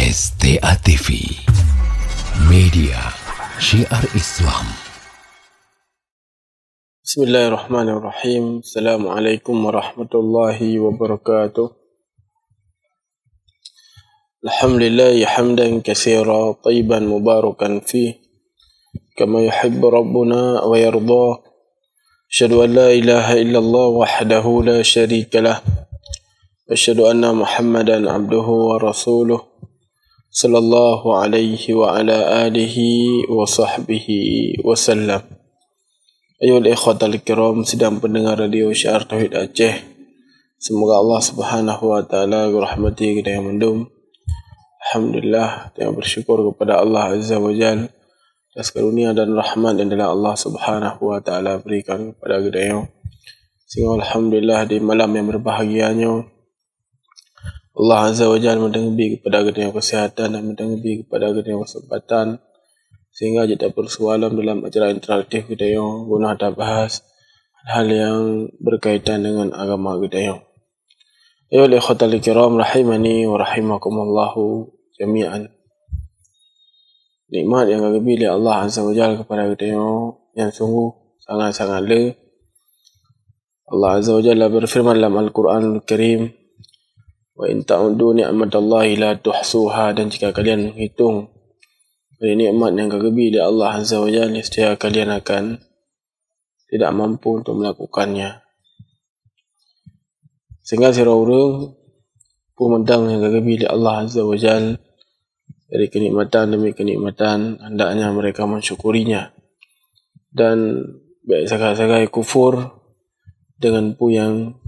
STA TV, media syiar Islam. Bismillahirrahmanirrahim. Assalamualaikum warahmatullahi wabarakatuh. Alhamdulillah hamdan katsira tayyiban mubarakan fih kama yuhibbu rabbuna wa yarda. Asyhadu an la ilaha illallah wahdahu la syarika lah. Asyhadu anna Muhammadan abduhu wa rasuluh. Sallallahu alaihi wa ala alihi wa sahbihi wa sallam. Ayuhal ikhwatal kiram, sedang pendengar Radio Syiar Tauhid Aceh. Semoga Allah Subhanahu wa taala merahmati kita yang mendum. Alhamdulillah, kita bersyukur kepada Allah Azza wa Jalla atas karunia dan rahmat yang telah Allah Subhanahu wa taala berikan kepada kita yang. Sehingga alhamdulillah di malam yang berbahagianya Allah Azza wa Jalla mendengar kepada kita yang kesihatan dan mendengar kepada kita yang kesempatan, sehingga kita bersualam dalam acara interaktif kita yang guna kita bahas hal yang berkaitan dengan agama kita yang. Ayuhal ikhwatal kiram rahimani wa rahimakumullahu jami'an. Nikmat yang kami pilih Allah Azza wa Jalla kepada kita yang sungguh sangat-sangat le. Allah Azza wa Jalla berfirman dalam Al-Quran Al-Karim, wa in ta'udu ni'matallahi la tuhsuha, dan jika kalian menghitung dari nikmat yang kami dari Allah Azza wa Jalla, nescaya kalian akan tidak mampu untuk melakukannya. Sehingga sira urang pemandang yang kami dari Allah Azza wa Jalla dari kenikmatan demi kenikmatan, hendaknya mereka mensyukurinya, dan baik sagai-sagai kufur dengan pu yang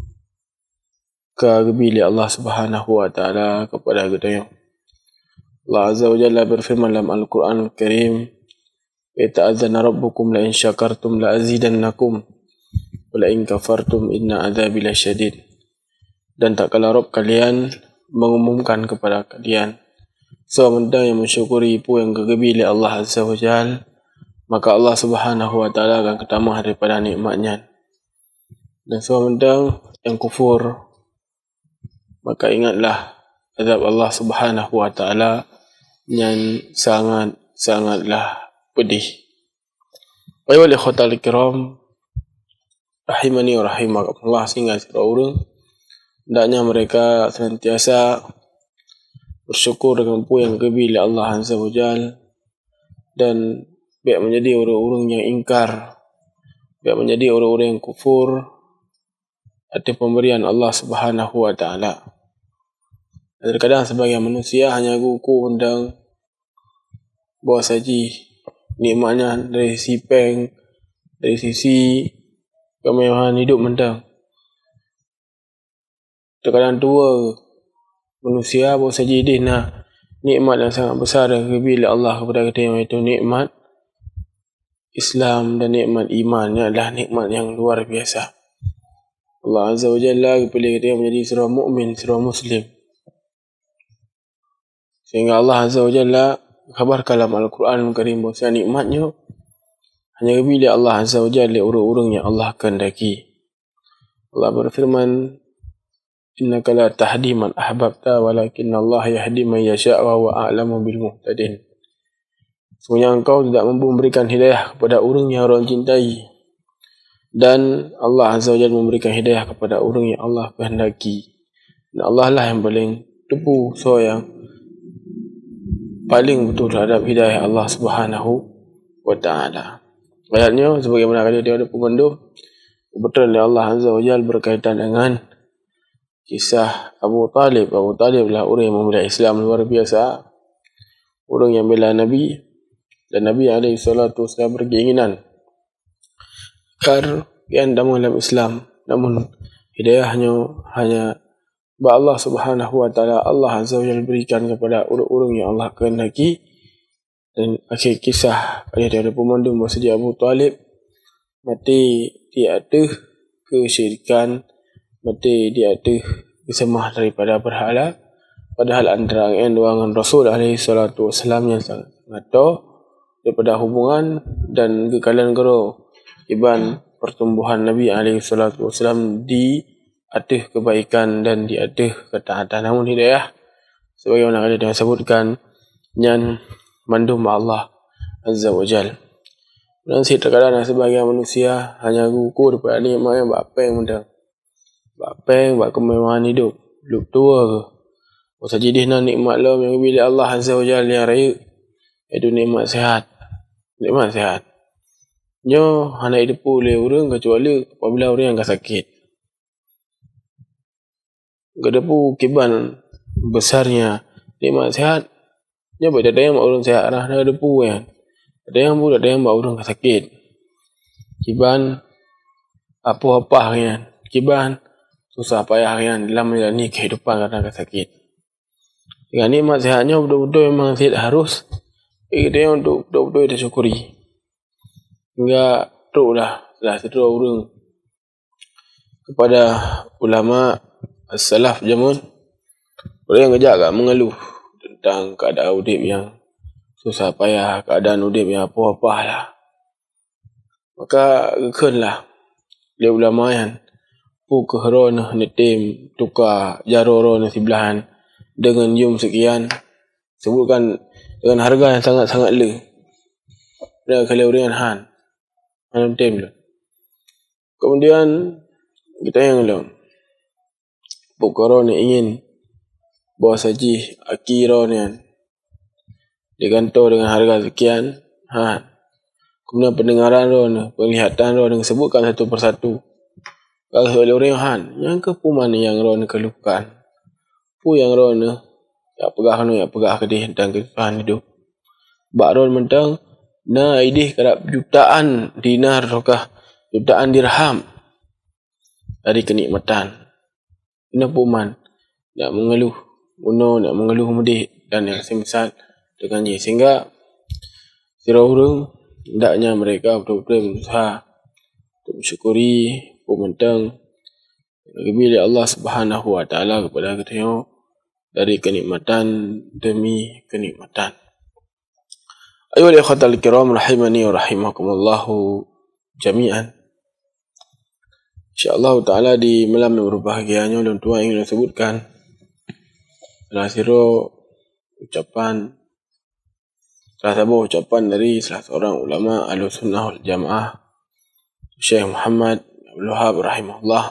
kagabili Allah Subhanahu wa taala kepada kita yang. Allah Azza wa Jalla berfirman dalam Al-Quran Al-Karim, "Ta'adzana rabbukum la in syakartum la azidannakum wa la in kafartum inna adzabi lasyadid." Dan tak kala Rabb kalian mengumumkan kepada kalian, semua yang mensyukuri pu yang kagabili Allah Azza wa Jalla, maka Allah Subhanahu wa taala akan ketambah daripada nikmatnya. Dan semua yang kufur, maka ingatlah azab Allah Subhanahu wa taala yang sangatlah pedih. Ayuhal ikhwatal kiram rahimani wa rahimakumullah, sehingga sira urang hendaknya mereka senantiasa bersyukur dengan pu yang kebili Allah Azza wa Jalla, dan biar menjadi orang-orang yang ingkar, biar menjadi orang-orang yang kufur atas pemberian Allah Subhanahu wa taala. Terkadang sebagian manusia hanya kuku undang bawa saji nikmatnya dari sisi peng, dari sisi kemewahan hidup mendang. Terkadang dua manusia bawa saji dina nikmat yang sangat besar yang bila Allah kepada kita, yang itu nikmat Islam dan nikmat imannya adalah nikmat yang luar biasa. Allah Azza wa Jalla pilih kita menjadi seorang mukmin, seorang muslim. Sehingga Allah Azza wa Jalla khabarkan dalam Al-Quran Al-Karim bahawa nikmatnya hanya bila Allah Azza wa Jalla orang-orang yang Allah kehendaki. Allah berfirman, "Innaka la tahdi man ahbabta walakinna Allah yahdi man yasha' wa huwa a'lamu bil muhtadin." Sesungguhnya engkau tidak mampu memberikan hidayah kepada orang yang orang cintai, dan Allah Azza wa Jalla memberikan hidayah kepada orang yang Allah kehendaki. Dan Allah lah yang paling tepu, so yang paling betul terhadap hidayah Allah Subhanahu wa taala. Ayatnya sebagaimana kata dia ada pemandu, betul Allah Azza wa Jalla berkaitan dengan kisah Abu Talib. Abu Talib adalah orang yang membela Islam luar biasa, orang yang bela Nabi, dan Nabi SAW berkeinginan agar yang damai dalam Islam, namun hidayahnya hanya Allah Subhanahu wa taala, Allah Azza wa Jalla berikan kepada orang-orang yang Allah kehendaki. Dan akhir kisah ada pemandu bahawa dia Abu Talib mati dia ada kesyirikan, mati dia ada kesemah daripada berhala, padahal antara dengan Rasul SAW yang sangat daripada hubungan dan kekalian gero iban pertumbuhan Nabi SAW di atas kebaikan dan di atas ketaatan. Namun hidayah sebagaimana ada yang sebutkan yang mandum Allah Azza wa Jal. Dan si terkadang sebagai manusia hanya gugur daripada nikmat yang bapeng benda. Bapeng buat kemewahan hidup tua ke. Masa jadi nikmat lo yang bila Allah Azza wa Jal yang raya itu nikmat sehat. Nikmat sehat. Nyo hanya hidup oleh orang kecuali apabila orang yang sakit. Kedepu kiban besarnya nikmat sehat. Nyo ada yang orang sehat lah, ada depu kan. Ada yang pun ada yang orang sakit. Kiban apa-apa kan. Kiban susah payah kan dalam menjalani kehidupan karena sakit. Dengan nikmat sehatnya betul-betul memang tidak harus kita untuk betul-betul kita syukuri. Hingga teruk lah setelah orang kepada ulama as-salaf jamun orang yang kejap mengeluh tentang keadaan udip yang susah payah, keadaan udip yang apa-apa lah. Maka gekenlah dia ulama yang kehron netim tukar jaroro sebelahan dengan yum sekian, sebutkan dengan harga yang sangat-sangat le. Dan kalau orang han netim le. Kemudian kita yang le kehron ingin bawa saji akiro ni digantung dengan harga sekian. Kemudian pendengaran ron, penglihatan ron disebutkan satu persatu. Kalau oleh orang han, yang ke puman yang ron keluhkan. Pu yang ron ya pegah kedih dan kesusahan hidup. Bak ron mentang na idih kerap jutaan dinar atau jutaan dirham dari kenikmatan. Ini puman nak mengeluh, nak mengeluh mudih dan yang semisal dengannya. Sehingga sirah orang hendaknya mereka betul-betul berusaha untuk mensyukuri pementang bila Allah Subhanahu wa taala kepada kita dari kenikmatan demi kenikmatan. Ayuhal ikhwatal kiram rahimani wa rahimakumullahu jami'an. InsyaAllah ta'ala di malam yang berbahagianya dan Tuhan ingin sebutkan adalah siro ucapan salah satu ucapan dari salah seorang ulama Ahlussunnah wal Jamaah Syekh Muhammad Abdul Wahab rahimahullah.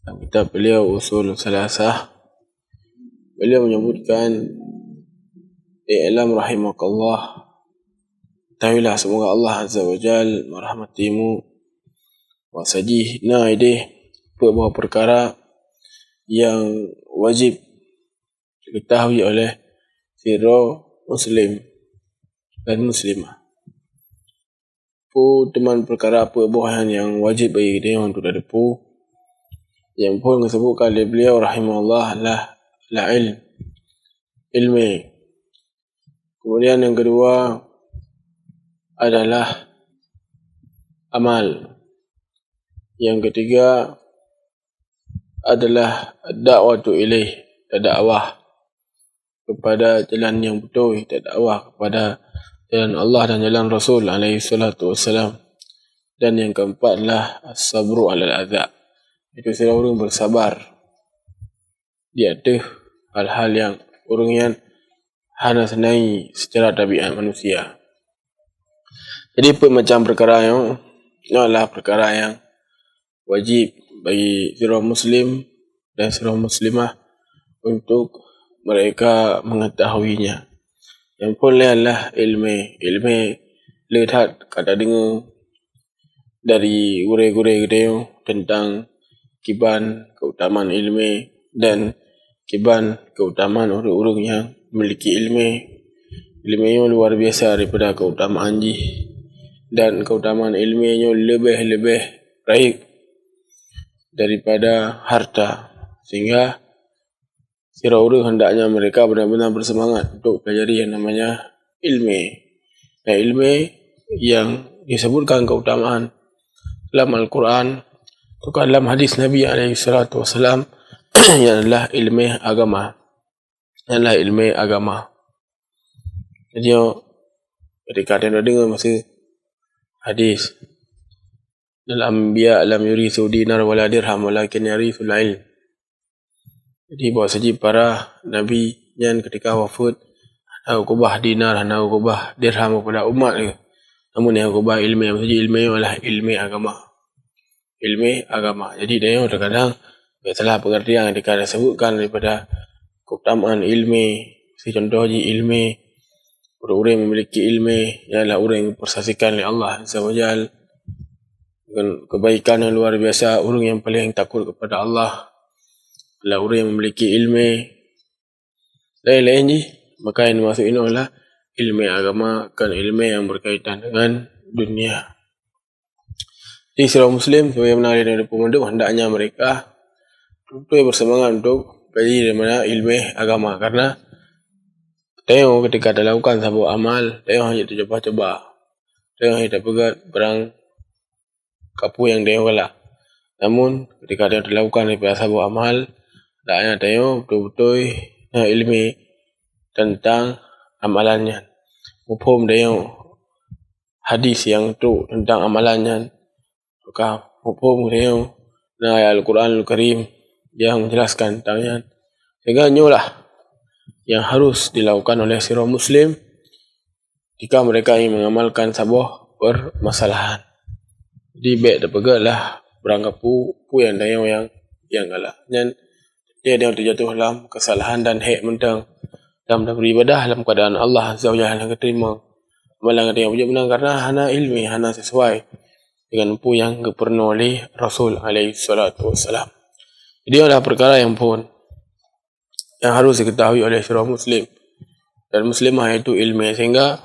Dalam kitab beliau Usul Salasah beliau menyebutkan i'lam rahimakallah, tahuilah semoga Allah Azza wa Jal merahmatimu wa sajihna idih beberapa perkara yang wajib diketahui oleh siro muslim dan muslimah. Teman perkara apa buah yang wajib bagi dia untuk depu yang pun disebutkan oleh beliau rahimahullah la ilmi. Kemudian yang kedua adalah amal. Yang ketiga adalah da'watu ilaih, dakwah kepada jalan yang betul, dakwah kepada jalan Allah dan jalan Rasul alaihi salatu wassalam. Dan yang keempat adalah as-sabru alal adza. Itu sila orang bersabar di atas hal-hal yang orang yang hana senai secara tabiat manusia. Jadi macam perkara yang adalah perkara yang wajib bagi sila muslim dan sila muslimah untuk mereka mengetahuinya. Yang pun adalah ilmu lihat kata dengar dari gure-gure kita tentang kiban keutamaan ilmu dan kiban keutamaan orang-orang yang memiliki ilmu yang luar biasa daripada keutamaan jih, dan keutamaan ilmunya lebih baik daripada harta. Sehingga sira orang hendaknya mereka benar-benar bersemangat untuk pelajari yang namanya ilmu. Dan ilmu yang disebutkan keutamaan dalam Al-Quran atau dalam hadis Nabi SAW yang adalah ilmu agama. Jadi ketika anda dengar masa hadis dalam Anbiya lam yurithu dinar wala dirham walakin yurithu ilm. Jadi bahawa saja para Nabi yang ketika wafat hana ukubah dinar, hana ukubah dirham kepada umat ke. Namun yang ukubah ilmu, maksudnya ilmu adalah ilmu agama. Ilmu agama. Jadi dia terkadang salah pengertian ketika disebutkan daripada keutamaan ilmu. Contoh je ilmu, orang yang memiliki ilmu ialah orang yang dipersaksikan oleh Allah Azza wa Jalla dengan kebaikan yang luar biasa. Orang yang paling takut kepada Allah adalah orang yang memiliki ilmu. Lain-lain je, maka yang dimaksud ini adalah ilmu agama, kan ilmu yang berkaitan dengan dunia. Di seluruh Muslim sebagaimana dari pemandu, hendaknya mereka betul bersemangat untuk belajar mana ilmu agama, karena tengok ketika dia lakukan sebuah amal, tengok hanya tercoba-coba, tengok hanya terpegat barang kapu yang dia lah. Namun ketika dia lakukan daripada sebuah amal, tak hanya tengok betul-betul ilmu tentang amalannya. Hukum tengok hadis yang tu tentang amalannya. Maka hukum tengok ayat Al-Quran Al-Karim yang menjelaskan tentangnya. Sehingga inilah yang harus dilakukan oleh seluruh Muslim jika mereka ingin mengamalkan sebuah permasalahan. Jadi baik terpegatlah beranggapu yang tayang yang galah. Dan dia terjatuh dalam kesalahan dan hak mentang dalam beribadah dalam keadaan Allah Azza wa Jalla yang terima. Amalan yang benar karena hana ilmi, hana sesuai dengan apa yang diperintahkan oleh Rasul alaihi salatu wassalam. Jadi adalah perkara yang pun yang harus diketahui oleh seluruh Muslim dan Muslimah, iaitu ilmu. Sehingga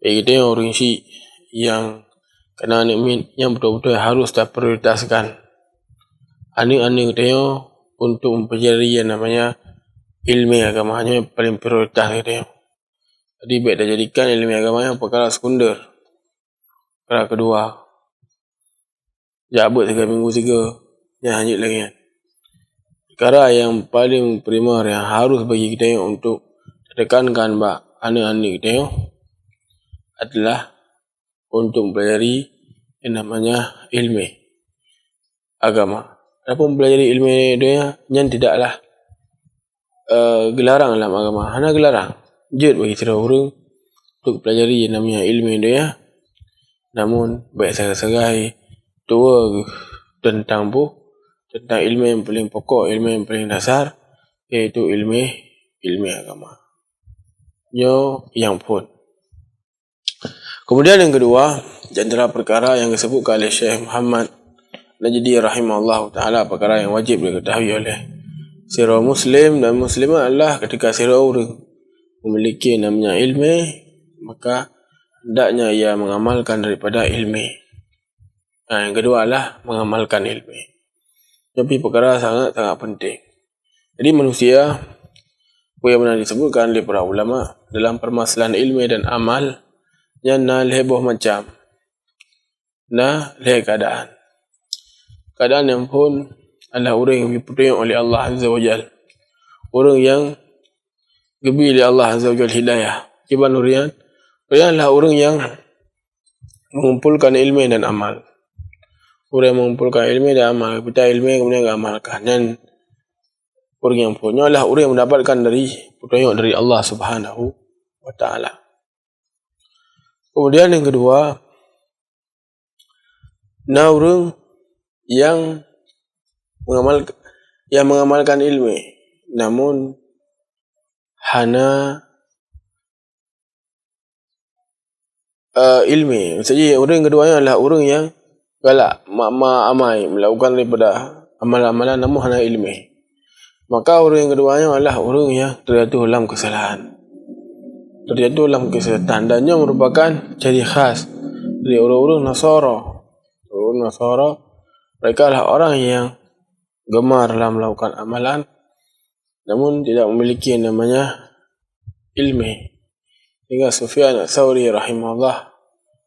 kita yang orang yang kena nikmat yang betul-betul harus diprioritaskan anik-anik kita untuk mempelajari yang namanya ilmu agama, hanya paling prioritas kita. Jadi baik dah jadikan ilmu agama yang perkara sekunder, perkara kedua, jabut 3 minggu 3 yang hanya lagi kan. Perkara yang paling primer yang harus bagi kita untuk tekankan anak-anak kita adalah untuk mempelajari yang namanya ilmu agama. Adapun mempelajari ilmu dia yang tidaklah gelarang dalam agama, hanya gelarang jid bagi setiap orang untuk pelajari yang namanya ilmu dia. Namun baik segai-segai tua tentang ilmu yang paling pokok, ilmu yang paling dasar, iaitu ilmu agama. Yang pun. Kemudian yang kedua, di antara perkara yang disebutkan oleh Syekh Muhammad Najdi rahimahullah ta'ala, perkara yang wajib diketahui oleh seluruh Muslim dan Muslimah adalah ketika seluruh orang memiliki namanya ilmu, maka hendaknya ia mengamalkan daripada ilmu. Yang kedua adalah mengamalkan ilmu. Tapi perkara sangat-sangat penting. Jadi manusia, yang pernah disebutkan oleh para ulama dalam permasalahan ilmu dan amal, yang heboh macam keadaan yang pun adalah orang yang dipetunjuk oleh Allah Azza wa Jalla, orang yang diberi oleh Allah Azza wa Jalla hidayah. Kiban orang adalah orang yang mengumpulkan ilmu dan amal. Orang yang mengumpulkan ilmu dan amal, kita ilmu kemudian amalkan. Dan orang yang punya adalah orang yang mendapatkan dari petunjuk dari Allah Subhanahu wa Ta'ala. Kemudian yang kedua, orang yang mengamalkan ilmu, namun hana ilmu. Maksudnya orang yang keduanya adalah orang yang galak, amai melakukan daripada amalan-amalan namun hana ilmu. Maka orang yang keduanya adalah orang yang terjatuh dalam kesalahan. Dan ia merupakan ciri khas dari orang-orang Nasara. Orang Nasara, mereka adalah orang yang gemar dalam melakukan amalan namun tidak memiliki yang namanya ilmu. Hingga Sufyan Ats-Tsauri rahimahullah,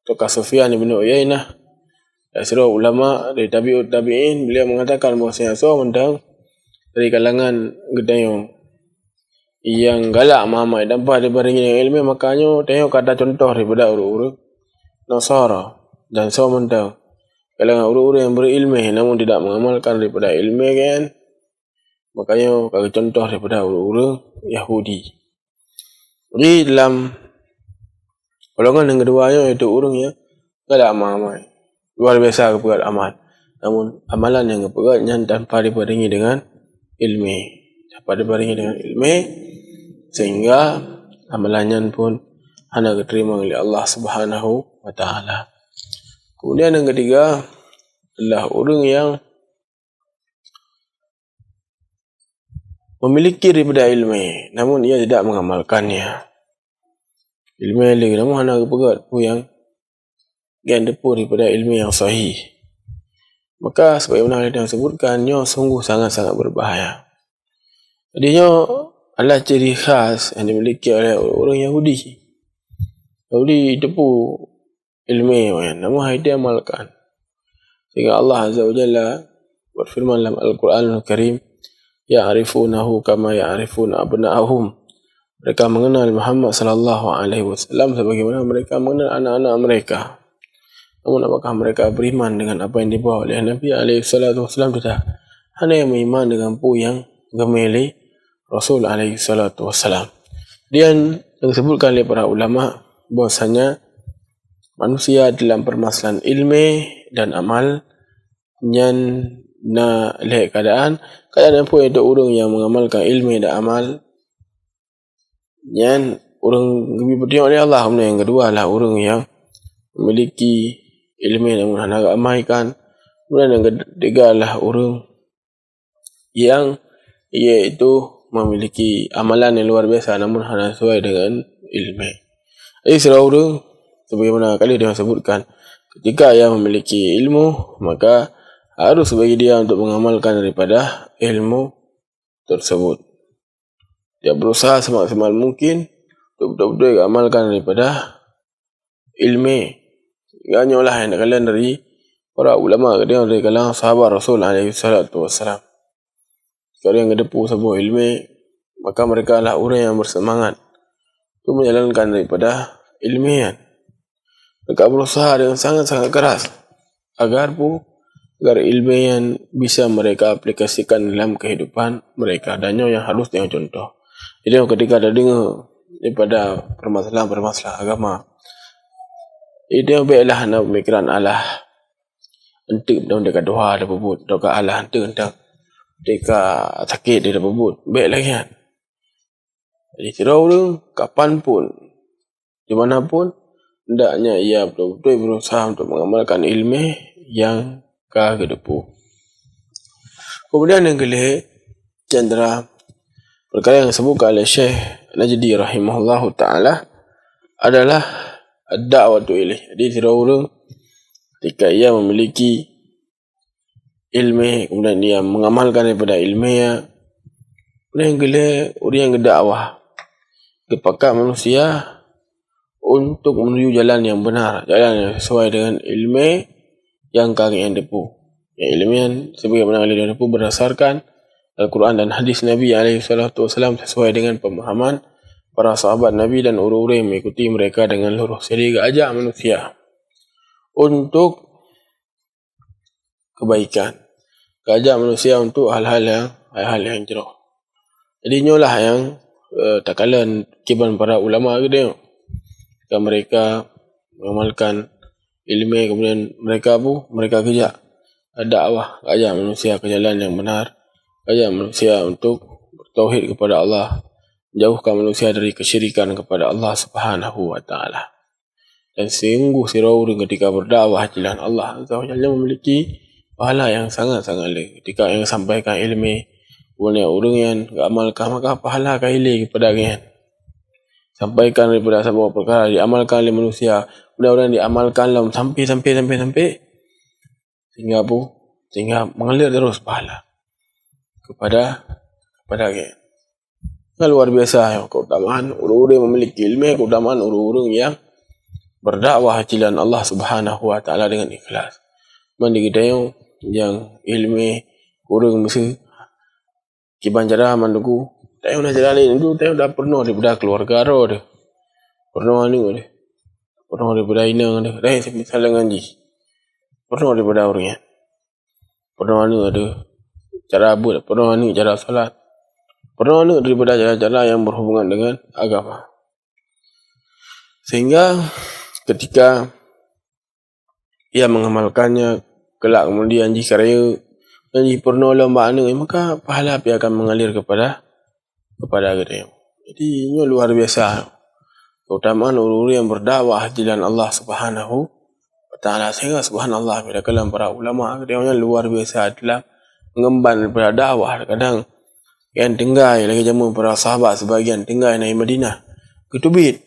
atau Sufyan bin Uyainah, seorang ulama dari tabi'in, beliau mengatakan bahwasanya seorang dari kalangan gedayung yang galak mamai tanpa dibarengi dengan ilmu, makanya tengok kata contoh daripada orang-orang Nasara dan seorang kalangan orang-orang yang berilmu namun tidak mengamalkan daripada ilmu kan, Makanya kalau contoh daripada orang Yahudi. Jadi dalam golongan yang keduanya iaitu orang yang tak ada amal-amal. Luar biasa keberat amal. Namun amalan yang keberatnya tanpa dibarengi dengan ilmu. Sehingga amalannya pun hanya diterima oleh Allah Subhanahu wa taala. Kemudian yang ketiga adalah orang yang memiliki daripada ilmu namun ia tidak mengamalkannya. Ilmu yang lain namun hanya keberat pun yang depu daripada ilmu yang sahih. Maka sebagaimana yang disebutkannya sungguh sangat-sangat berbahaya. Jadinya adalah ciri khas yang dimiliki oleh orang Yahudi. Yahudi depu ilmu namun hanya dia amalkan. Sehingga Allah Azza wa Jalla berfirman dalam Al-Quranul Karim, ya'rifunahu kama ya'rifuna abna'ahum. Mereka mengenal Muhammad sallallahu alaihi wasallam sebagaimana mereka mengenal anak-anak mereka. Namun apakah mereka beriman dengan apa yang dibawa oleh Nabi alaihi salatu wasallam? Tidak. Hanya yang beriman dengan apa yang gemeli Rasul alaihi salatu wasallam. Dan yang disebutkan oleh para ulama bahwasanya manusia dalam permasalahan ilmu dan amal yang lihat keadaan pun ada orang yang mengamalkan ilmu dan amal yang orang lebih bertengok oleh Allah. Kemudian yang kedua adalah orang yang memiliki ilmu namun hendak amalkan. Kemudian yang ketiga adalah orang yang iaitu memiliki amalan yang luar biasa namun hanya sesuai dengan ilmu. Jadi salah orang sebagaimana kali dia sebutkan, ketika ia memiliki ilmu maka harus bagi dia untuk mengamalkan daripada ilmu tersebut. Dia berusaha semaksimal mungkin untuk betul-betul amalkan daripada ilmu. Ganyalah yang kalian dari para ulama kemudian dari kalangan sahabat Rasul alaihi salatu wasallam. Kalau yang kedepu sebuah ilmu, maka mereka adalah orang yang bersemangat untuk menjalankan daripada ilmiah. Mereka berusaha dengan sangat-sangat keras agar ilmu yang bisa mereka aplikasikan dalam kehidupan mereka. Dan yang harus dengan contoh. Jadi ketika ada dengar daripada permasalahan agama, dia baiklah nak pemikiran Allah. Entik dekat doa ada bubut, dekat Allah entik dekat sakit dia ada bubut. Baiklah kan. Jadi tidak orang kapan pun, di mana pun, hendaknya ia betul-betul berusaha untuk mengamalkan ilmu yang kedepu. Kemudian yang kelima, cendera perkara yang disebutkan oleh Syekh Najdi rahimahullahu ta'ala adalah ad-da'watu ilaih. Jadi tidak orang ketika ia memiliki ilmu kemudian dia mengamalkan daripada ilmunya. Kemudian yang kelima, orang yang berdakwah kepada manusia untuk menuju jalan yang benar, jalan yang sesuai dengan ilmu yang kalian depu. Yang ilmu yang sebagaimana kalian depu berdasarkan Al-Quran dan hadis Nabi SAW sesuai dengan pemahaman para sahabat Nabi dan orang-orang yang mengikuti mereka dengan lurus. Jadi ajak manusia untuk kebaikan, ajak manusia untuk hal-hal yang jerah. Jadi inilah yang tak kala kiban para ulama ke dia. Jika mereka mengamalkan ilmu kemudian mereka kerja dakwah, ajak manusia ke jalan yang benar, ajak manusia untuk bertauhid kepada Allah, jauhkan manusia dari kesyirikan kepada Allah Subhanahu wa taala. Dan sungguh sirauri ketika berdakwah jalan Allah Azza wa Jalla memiliki pahala yang sangat-sangat lain. Ketika yang sampaikan ilmu kemudian orang yang amalkan maka pahala kali kepada kalian. Sampaikan daripada sebuah perkara diamalkan oleh manusia, kemudian orang diamalkan sampai sehingga mengalir terus pahala kepada kalian. Luar biasa keutamaan orang-orang yang memiliki ilmu, keutamaan orang-orang yang berdakwah jalan Allah Subhanahu wa taala dengan ikhlas. Mandi kita yang ilmu orang mesti kiban cara manduku tahu nak jalan itu tahu dah pernah daripada keluarga dia. Pernah daripada ina dia. Dah misalnya ngaji. Pernah daripada orangnya. Pernah ada cara abud, penuh ni cara salat, penuh ni daripada cara-cara yang berhubungan dengan agama. Sehingga ketika ia mengamalkannya, kelak kemudian jika raya dan pernah lomba ni, maka pahala ia akan mengalir kepada kita. Jadi ini luar biasa keutamaan orang-orang yang berdakwah di jalan Allah Subhanahu wa taala. Sehingga subhanallah, bila kalam para ulama dia luar biasa adalah mengemban daripada dakwah. Kadang yang tinggal lagi jamu para sahabat sebagian tinggal di Madinah, ketubit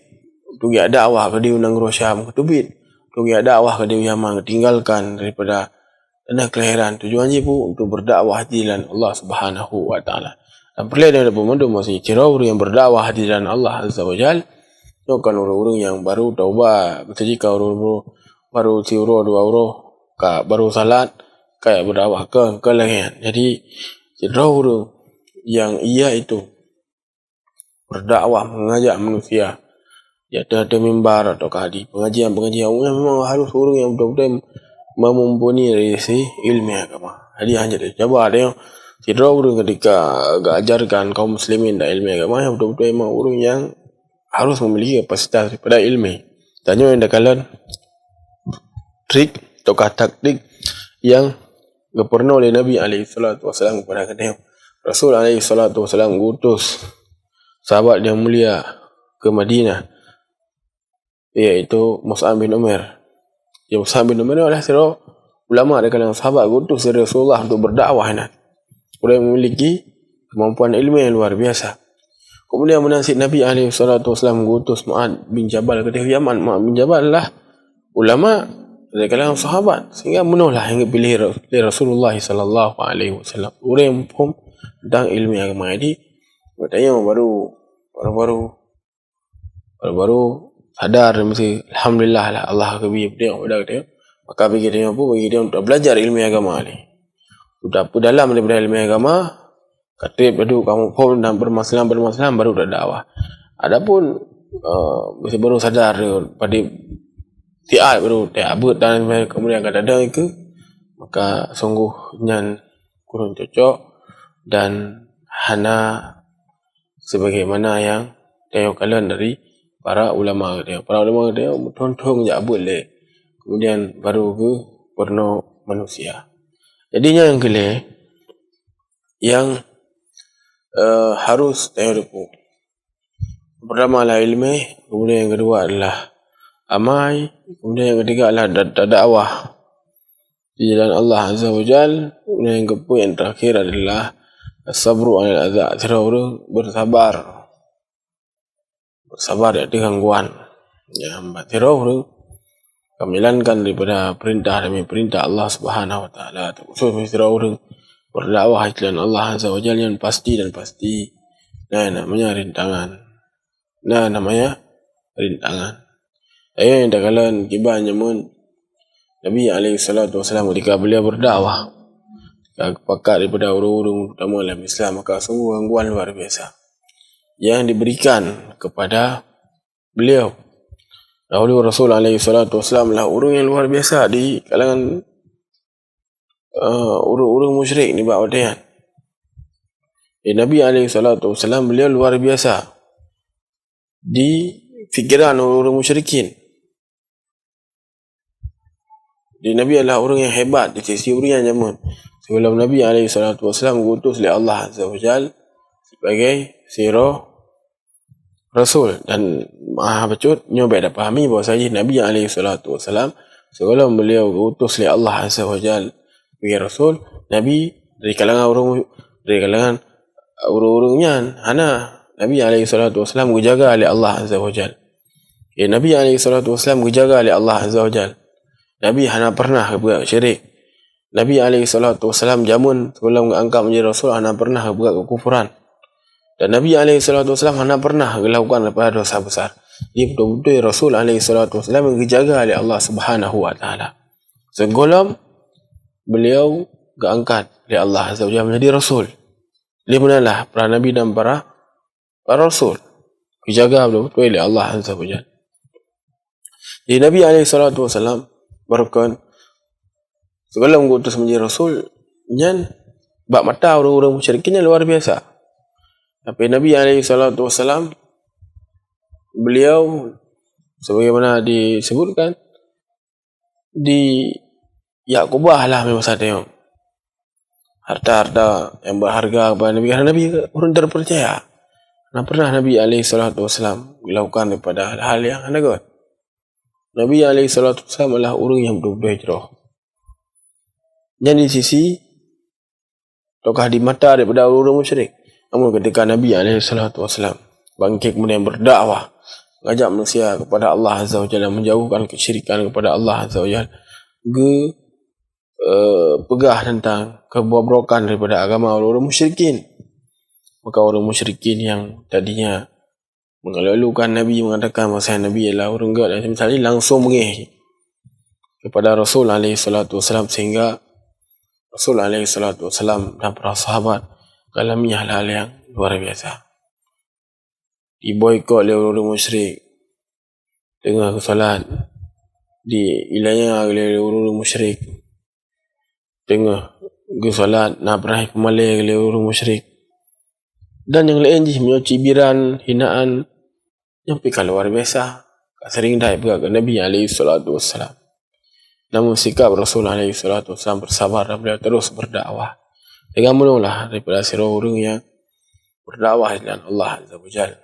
tugi dakwah ke di Unang Syam, ketubit tugi dakwah ke di Yaman, tinggalkan daripada tanah kelahiran. Tujuan je pun untuk berdakwah di jalan Allah Subhanahu wa taala. Dan perlu ada pemandu masih orang yang berdakwah di jalan Allah Azza wa Jal. Bukan orang-orang yang baru taubat, ketika orang baru tiuro dua orang baru salat kayak berdakwah ke lain. Jadi orang yang ia itu berdakwah mengajak manusia, ya ada mimbar atau di pengajian memang harus orang yang betul-betul memumpuni dari si ilmu agama. Jadi hanya coba ada orang ketika ajarkan kaum muslimin dan ilmu agama yang betul-betul memang orang yang harus memiliki kapasitas daripada ilmu. Tanya yang dakalan trik atau taktik yang pernah oleh Nabi SAW kepada kita. Rasul SAW ngutus sahabat yang mulia ke Madinah, iaitu Mus'ab bin Umar. Mus'ab bin Umar adalah seorang ulama dari kalangan sahabat ngutus dari Rasulullah untuk berdakwah. Orang yang memiliki kemampuan ilmu yang luar biasa. Kemudian menasib Nabi SAW mengutus Mu'ad bin Jabal ke Yaman. Mu'ad bin Jabal adalah ulama dari kalangan sahabat, sehingga menuhlah yang dipilih oleh Rasulullah SAW. Orang yang faham tentang ilmu agama. Jadi katanya baru sadar mesti alhamdulillah lah Allah kebih dia pada dia. Maka bagi dia untuk belajar ilmu agama ni. Sudah dalam daripada ilmu agama, katib dulu kamu faham dan bermasalah baru dah dakwah. Adapun mesti baru sadar pada tiap baru abut dan kemudian akan ada itu, maka sungguhnya kurang cocok dan hana sebagaimana yang tayangkalan dari para ulama dia. Para ulama dia tonton je abut le, kemudian baru ke pernah manusia. Jadinya yang kelih yang harus tayangku pertama adalah ilmu, kemudian yang kedua adalah amal, kemudian yang ketiga adalah dakwah di jalan Allah Azza wa Jal, kemudian yang terakhir adalah sabru anil adza, orang bersabar di gangguan. Ya, orang kamilankan daripada perintah demi perintah Allah Subhanahu wa taala. Khusus orang berdakwah di jalan Allah Azza wa Jalla yang pasti. Namanya rintangan. Ayat yang dakalan kibah nyamun Nabi SAW ketika beliau berdakwah, pakat daripada orang-orang utama dalam Islam, maka sungguh gangguan luar biasa yang diberikan kepada beliau. Dahulu Rasul SAW lah orang yang luar biasa di kalangan orang-orang musyrik ni buat wadian. Nabi SAW beliau luar biasa di fikiran orang-orang musyrikin. Nabi adalah orang yang hebat di sisi orang yang jamun. Sebelum Nabi SAW diutus oleh Allah Azza wa Jal sebagai sirah Rasul, dan maha becut nyoba dah pahami bahawasanya Nabi SAW sebelum beliau diutus oleh Allah Azza wa Jal sebagai Rasul, Nabi dari kalangan orang-orangnya Nabi SAW dijaga oleh Allah Azza wa Jal. Nabi SAW dijaga oleh Allah Azza wa Jal. Nabi hana pernah buat syirik. Nabi SAW jamun sebelum angkat menjadi Rasul hana pernah buat kekufuran. Dan Nabi SAW hana pernah melakukan dosa besar. Dia betul-betul Rasul SAW yang dijaga oleh Allah Subhanahu wa taala. Sebelum beliau diangkat oleh Allah Azza wa Jalla menjadi Rasul, dia benalah para Nabi dan para Rasul dijaga betul-betul oleh Allah Azza wa Jalla. Jadi Nabi SAW barukan sebelum diutus menjadi Rasul, bak mata orang-orang musyrikinnya luar biasa. Tapi Nabi SAW, beliau sebagaimana disebutkan di Yakubah lah memang tengok harta-harta yang berharga kepada Nabi, karena Nabi orang terpercaya. Nah, pernah Nabi SAW melakukan daripada hal yang anda. Nabi SAW adalah orang yang betul-betul hijrah. Dan di sisi ataukah di mata daripada orang musyrik. Namun ketika Nabi SAW bangkit kemudian berdakwah, mengajak manusia kepada Allah Azza wa Jalla, menjauhkan kesyirikan kepada Allah Azza wa Jalla, pegah tentang kebobrokan daripada agama orang musyrikin. Maka orang musyrikin yang tadinya mengeluh-elukan Nabi, mengatakan bahasa Nabi adalah orang God, dan misalnya langsung mengeh kepada Rasul SAW, sehingga Rasul SAW dan para sahabat mengalami hal-hal yang luar biasa. Diboikot oleh orang musyrik tengah solat, diilayah oleh orang musyrik tengah solat, nak pernah kembali oleh orang musyrik, dan yang lain je cibiran, hinaan yang pikal luar biasa. Sering dah berkata Nabi SAW. Namun sikap Rasul SAW bersabar dan beliau terus berdakwah. Dengan menolak daripada sirah orang yang berdakwah dengan Allah Azza wa Jalla.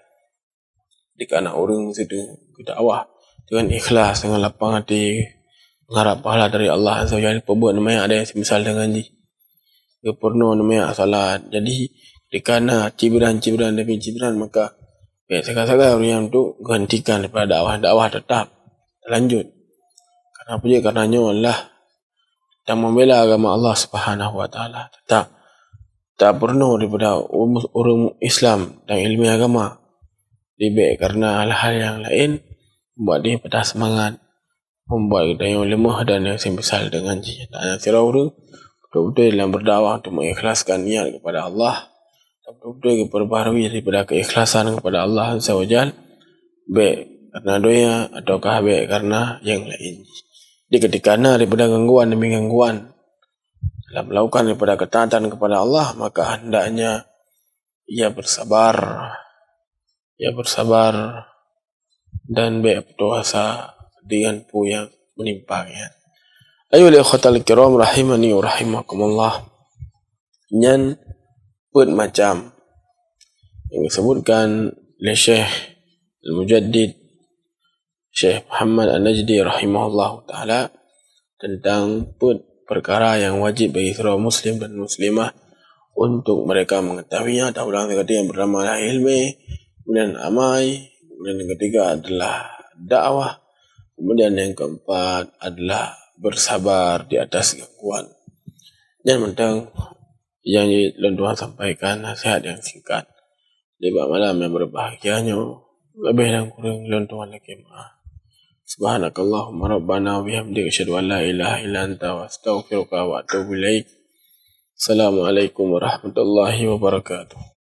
Jika anak orang itu berdakwah dengan ikhlas, dengan lapang hati, mengharap pahala dari Allah Azza wa Jalla, perbuat namanya ada yang semisal dengan dia. Dia pernah namanya salat. Jadi dikana cibiran-cibiran demi cibiran, maka sekali-sekali orang yang itu hentikan daripada dakwah tetap lanjut. Kenapa dia? Karenanya Allah yang membela agama Allah Subhanahu wa taala tak pernah daripada orang Islam dan ilmu agama lebih, karena hal-hal yang lain membuat dia patah semangat, membuat kita yang lemah dan yang semisal dengan dia. Dan sirah orang betul-betul dalam berdakwah untuk mengikhlaskan niat kepada Allah, betul-betul berbaharui daripada keikhlasan kepada Allah Azza wa Jalla, baik karena doa ataukah baik karena yang lain. Di ketika daripada gangguan demi gangguan dalam melakukan daripada ketaatan kepada Allah, maka hendaknya ia bersabar dan baik berdosa dengan pu yang menimpanya. Ayolah ikhwatal kiram rahimani wa rahimakumullah. Nyan pun macam yang disebutkan oleh Syekh Al-Mujaddid Syekh Muhammad An-Najdi rahimahullah ta'ala tentang perkara yang wajib bagi seorang muslim dan muslimah untuk mereka mengetahuinya. Daulah yang ketiga yang bernama ilmu, kemudian amai, kemudian yang ketiga adalah dakwah, kemudian yang keempat adalah bersabar di atas gangguan. Dan tentang yang Tuhan sampaikan nasihat yang singkat di malam yang berbahagianya, lebih dan kurang Tuhan lagi maaf. Subhanakallahumma rabbana wa bihamdika asyhadu an la ilaha illa anta wa astaghfiruka wa atubu ilaik. Assalamualaikum warahmatullahi wabarakatuh.